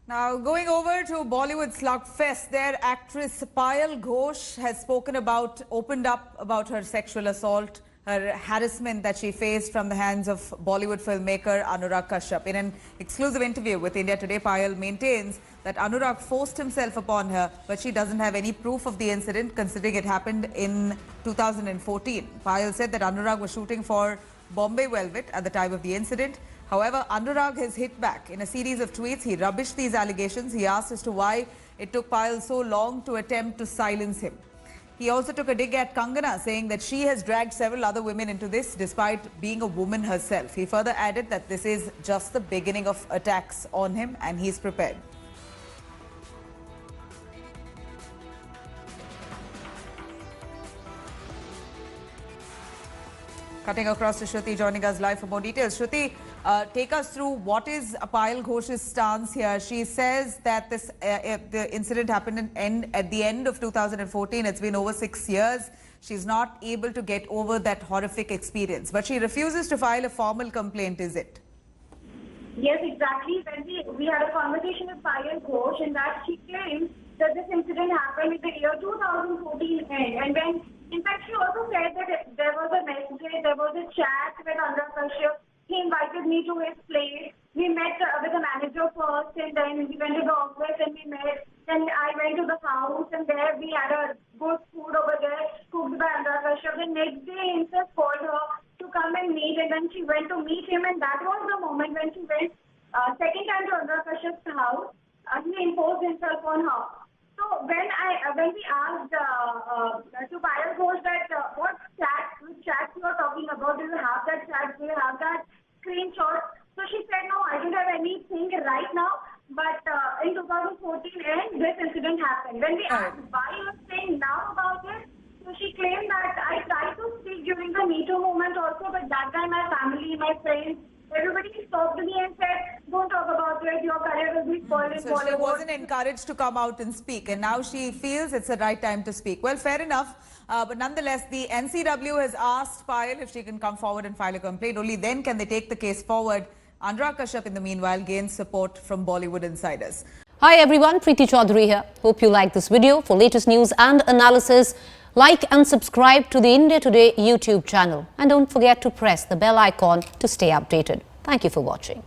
Now, going over to Bollywood slugfest, their actress Payal Ghosh has opened up about her sexual assault, her harassment that she faced from the hands of Bollywood filmmaker Anurag Kashyap. In an exclusive interview with India Today, Payal maintains that Anurag forced himself upon her, but she doesn't have any proof of the incident, considering it happened in 2014. Payal said that Anurag was shooting for Bombay Velvet at the time of the incident. However, Anurag has hit back. In a series of tweets, he rubbished these allegations. He asked as to why it took Payal so long to attempt to silence him. He also took a dig at Kangana, saying that she has dragged several other women into this despite being a woman herself. He further added that this is just the beginning of attacks on him and he's prepared. Cutting across to Shruti, joining us live for more details. Shruti, take us through what is Payal Ghosh's stance here. She says that the incident happened at the end of 2014. It's been over 6 years. She's not able to get over that horrific experience. But she refuses to file a formal complaint, is it? Yes, exactly. When we had a conversation with Payal Ghosh, and that she claims that this incident happened in the year 2014 end. And when, in fact, she also said that there was a message, there was a chat with Anurag Kashyap. He invited me to his place. We met with the manager first, and then we went to the office and we met. Then I went to the house, and there we had a good food over there, cooked by Anurag Kashyap. The next day, Incest called her to come and meet, and then she went to meet him, and that was the moment when she went second time to Anurag Kashyap's house. He imposed himself on her. So when we asked to Payal Ghosh that what chat you are talking about, do you have that chat, do you have that screenshot? So she said, no, I don't have anything right now, but in 2014 end, this incident happened. When we asked why you are saying now about it, so she claimed that I tried to speak during the Me Too movement also, but that time my family, my friends, everybody stopped me and said, don't talk about it, your career will be spoiled in Bollywood. So she wasn't encouraged to come out and speak, and now she feels it's the right time to speak. Well, fair enough. But nonetheless, the NCW has asked Payal if she can come forward and file a complaint. Only then can they take the case forward. Anurag Kashyap, in the meanwhile, gains support from Bollywood insiders. Hi everyone, Preeti Chaudhary here. Hope you like this video. For latest news and analysis, like and subscribe to the India Today YouTube channel. And don't forget to press the bell icon to stay updated. Thank you for watching.